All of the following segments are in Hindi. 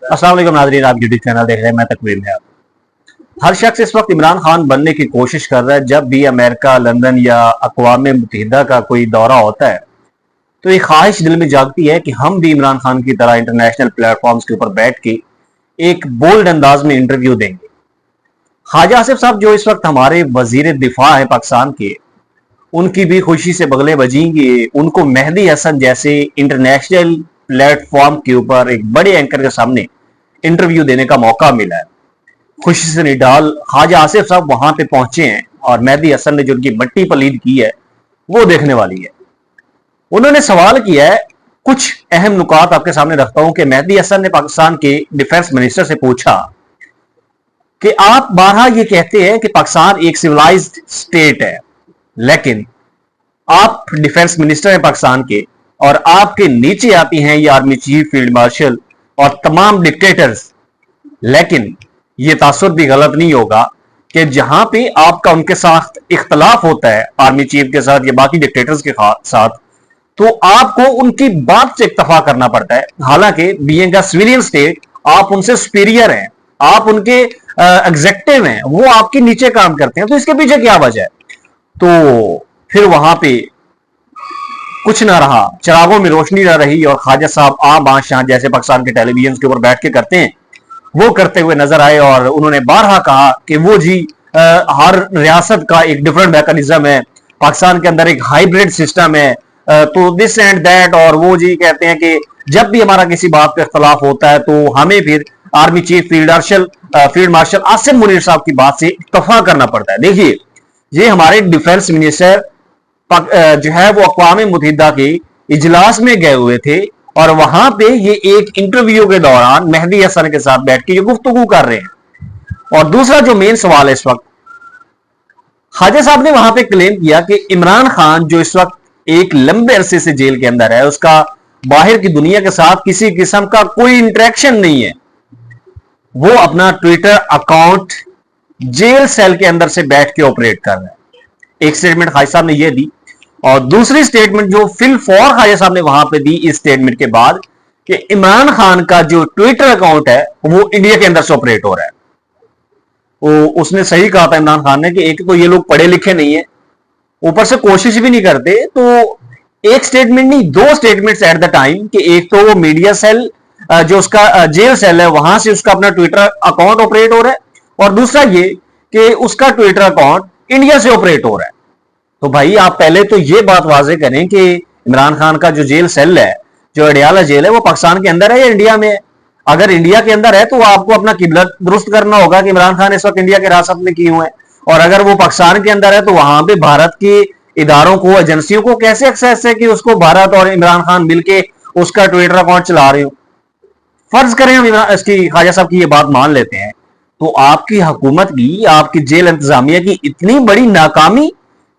अस्सलाम वालेकुम नाज़रीन, आप यूट्यूब चैनल देख रहे हैं, मैं तकवीर में आप। हर शख्स इस वक्त इमरान खान बनने की कोशिश कर रहा है। जब भी अमेरिका, लंदन या अक़वाम मुत्तहिदा का कोई दौरा होता है तो ये ख्वाहिश दिल में जागती है कि हम भी इमरान खान की तरह इंटरनेशनल प्लेटफॉर्म्स के ऊपर बैठ के एक बोल्ड अंदाज में इंटरव्यू देंगे। ख्वाजा आसिफ साहब जो इस वक्त हमारे वजीर दिफा है पाकिस्तान के, उनकी भी खुशी से बगले बजेंगे। उनको मेहदी हसन जैसे इंटरनेशनल प्लेटफॉर्म के ऊपर एक बड़े एंकर के सामने इंटरव्यू देने का मौका मिला है। खुशी से निडाल ख्वाजा आसिफ साहब वहां पे पहुंचे हैं और मेहदी हसन ने जो उनकी मट्टी पलीद की है वो देखने वाली है। उन्होंने सवाल किया है, कुछ अहम नुकात आपके सामने रखता हूं कि मेहदी हसन ने पाकिस्तान के डिफेंस मिनिस्टर से पूछा कि आप बारहा ये कहते हैं कि पाकिस्तान एक सिविलाइज्ड स्टेट है, लेकिन आप डिफेंस मिनिस्टर हैं पाकिस्तान के और आपके नीचे आती हैं ये आर्मी चीफ, फील्ड मार्शल और तमाम डिक्टेटर्स। लेकिन ये तासुर भी गलत नहीं होगा कि जहां पे आपका उनके साथ इख्तलाफ होता है, आर्मी चीफ के साथ या बाकी डिक्टेटर्स के साथ, तो आपको उनकी बात से इक्तफा करना पड़ता है। हालांकि बीइंग अ सिविलियन स्टेट आप उनसे सुपीरियर हैं, आप उनके एग्जेक्टिव हैं, वो आपके नीचे काम करते हैं। तो इसके पीछे क्या वजह है? तो फिर वहां पे कुछ ना रहा, चिरागों में रोशनी ना रही और ख्वाजा साहब आ बादशाह जैसे पाकिस्तान के टेलीविजन के ऊपर बैठ के करते हैं वो करते हुए नजर आए और उन्होंने बारहा कहा कि वो जी हर रियासत का एक डिफरेंट मैकेनिज्म है, पाकिस्तान के अंदर एक हाइब्रिड सिस्टम है, तो दिस एंड दैट। और वो जी कहते हैं कि जब भी हमारा किसी बात पे इख्तलाफ होता है तो हमें फिर army chief, field marshal Asim Munir साहब की बात से इत्तफा करना पड़ता है। देखिए, ये हमारे डिफेंस मिनिस्टर जो है वो अक़वाम मुत्तहिदा के इजलास में गए हुए थे और वहां पे ये एक इंटरव्यू के दौरान मेहदी हसन के साथ बैठ के ये गुफ्तगू कर रहे हैं। और दूसरा जो मेन सवाल है इस वक्त, ख्वाजा साहब ने वहां पे क्लेम किया कि इमरान खान जो इस वक्त एक लंबे अरसे से जेल के अंदर है, उसका बाहर की दुनिया के साथ किसी किस्म का कोई इंटरेक्शन नहीं है। वो अपना ट्विटर अकाउंट जेल सेल के अंदर से बैठ के ऑपरेट कर रहा है। एक स्टेटमेंट ख्वाजा साहब ने यह दी और दूसरी स्टेटमेंट जो फिल फॉर ख्वाजा साहब ने वहां पे दी इस स्टेटमेंट के बाद कि इमरान खान का जो ट्विटर अकाउंट है वो इंडिया के अंदर से ऑपरेट हो रहा है। वो उसने सही कहा था इमरान खान ने कि एक तो ये लोग पढ़े लिखे नहीं है, ऊपर से कोशिश भी नहीं करते। तो एक स्टेटमेंट नहीं, दो स्टेटमेंट्स एट द टाइम कि एक तो वो मीडिया सेल जो उसका जेल सेल है वहां से उसका अपना ट्विटर अकाउंट ऑपरेट हो रहा है और दूसरा ये कि उसका ट्विटर अकाउंट इंडिया से ऑपरेट हो रहा है। तो भाई आप पहले तो ये बात वाजे करें कि इमरान खान का जो जेल सेल है, जो अडियाला जेल है, वो पाकिस्तान के अंदर है या इंडिया में है? अगर इंडिया के अंदर है तो आपको अपना किबला दुरुस्त करना होगा कि इमरान खान इस वक्त इंडिया के हिरासत में किए हुए हैं। और अगर वो पाकिस्तान के अंदर है तो वहां पे भारत के इदारों को, एजेंसियों को कैसे एक्सेस है कि उसको भारत और इमरान खान मिलके उसका ट्विटर अकाउंट चला रहे हो? फर्ज करें हम इसकी ख्वाजा साहब की ये बात मान लेते हैं, तो आपकी हुकूमत की, आपकी जेल इंतजामिया की इतनी बड़ी नाकामी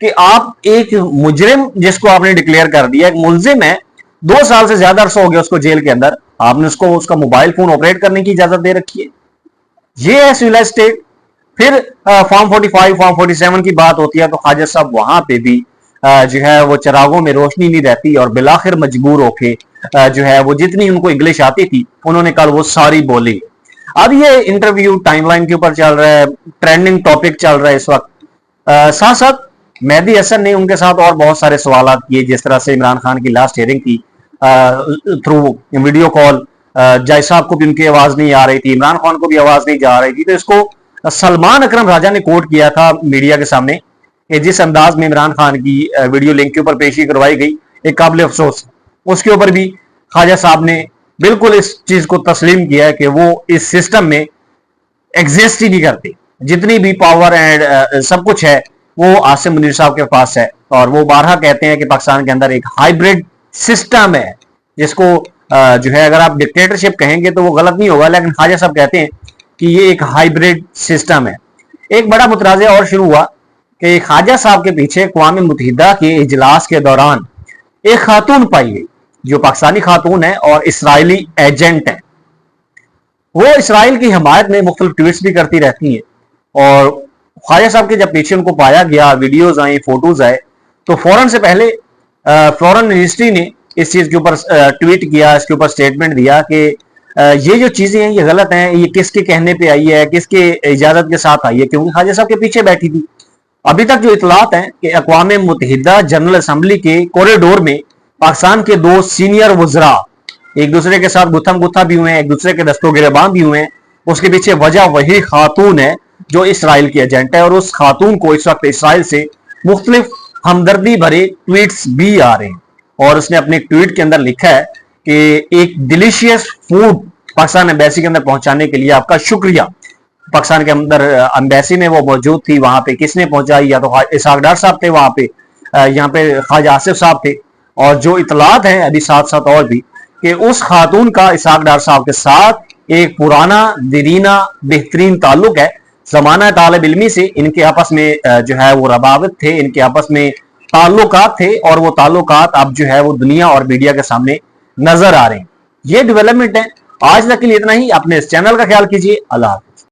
कि आप एक मुजरिम जिसको आपने डिक्लेयर कर दिया, एक मुलजिम है, 2 साल से ज्यादा अरसा हो गया उसको जेल के अंदर, आपने उसको उसका मोबाइल फोन ऑपरेट करने की इजाजत दे रखी है। ये है सिविलाइज स्टेट। फिर फॉर्म 45, फॉर्म 47 की बात होती है तो ख्वाजा साहब वहां पे भी जो है वो चिरागों में रोशनी नहीं रहती और बिलाखिर मजबूर होके जो है वो जितनी उनको इंग्लिश आती थी उन्होंने कल वो सारी बोली। अब ये इंटरव्यू टाइमलाइन के ऊपर चल रहा है, ट्रेंडिंग टॉपिक चल रहा है इस वक्त। साथ साथ मेहदी हसन ने उनके साथ और बहुत सारे सवाल किए, जिस तरह से इमरान खान की लास्ट हियरिंग थी थ्रू वीडियो कॉल, जय साहब को भी उनकी आवाज नहीं आ रही थी, इमरान खान को भी आवाज नहीं जा रही थी। तो इसको सलमान अकरम राजा ने कोट किया था मीडिया के सामने कि जिस अंदाज में इमरान खान की वीडियो लिंक के ऊपर पेशी करवाई गई, एक काबिल अफसोस। उसके ऊपर भी ख्वाजा साहब ने बिल्कुल इस चीज को तस्लीम किया है कि वो इस सिस्टम में एग्जिस्ट ही नहीं करते। जितनी भी पावर एंड सब कुछ है वो आसिम मुनीर साहब के पास है और वो बारहा कहते हैं कि पाकिस्तान के अंदर एक हाइब्रिड सिस्टम है, जिसको जो है अगर आप डिक्टेटरशिप कहेंगे तो वो गलत नहीं होगा, लेकिन ख्वाजा साहब कहते हैं कि ये एक हाइब्रिड सिस्टम है। एक बड़ा मुतराज़ा और शुरू हुआ कि ख्वाजा साहब के पीछे अक़वाम मुत्तहिदा के इजलास के दौरान एक खातून पाई गई जो पाकिस्तानी खातून है और इसराइली एजेंट है। वो इसराइल की हमायत में मुख्तलिफ ट्वीट्स भी करती रहती है और ख्वाजा साहब के जब पीछे उनको पाया गया, वीडियोज आई, फोटोज आए, तो फौरन से पहले फॉरेन मिनिस्ट्री ने इस चीज के ऊपर ट्वीट किया, इसके ऊपर स्टेटमेंट दिया कि ये जो चीजें हैं ये गलत हैं, ये किसके कहने पे आई है, किसके इजाजत के साथ आई है, क्योंकि ख्वाजा साहब के पीछे बैठी थी। अभी तक जो इतलात हैं कि अक़वाम मुत्तहिदा जनरल असम्बली के कॉरिडोर में पाकिस्तान के 2 सीनियर वज़रा एक दूसरे के साथ गुत्थम गुत्था भी हुए हैं, एक दूसरे के दस्तों गिरबान भी हुए हैं। उसके पीछे वजह वही खातून है जो इसराइल की एजेंट है, और उस खातून को इस वक्त इसराइल से मुख्तलिफ हमदर्दी भरे ट्वीट्स भी आ रहे हैं। और उसने अपने ट्वीट के अंदर लिखा है कि एक डिलीशियस फूड पाकिस्तान एम्बेसी के अंदर पहुंचाने के लिए आपका शुक्रिया। पाकिस्तान के अंदर एम्बेसी में वो मौजूद थी, वहां पे किसने पहुंचाई, या तो इसहाक डार साहब थे वहां पे, यहाँ पे ख्वाजा आसिफ साहब थे। और जो इतलात है अभी साथ साथ और भी कि उस खातून का इसहाक डार साहब के साथ एक पुराना दीरीना बेहतरीन ताल्लुक है, जमाना तालिब इल्मी से इनके आपस में जो है वो रबावत थे, इनके आपस में ताल्लुकात थे, और वो ताल्लुकात अब जो है वो दुनिया और मीडिया के सामने नजर आ रहे हैं। ये डेवलपमेंट है। आज तक के लिए इतना ही। अपने इस चैनल का ख्याल कीजिए। अल्लाह।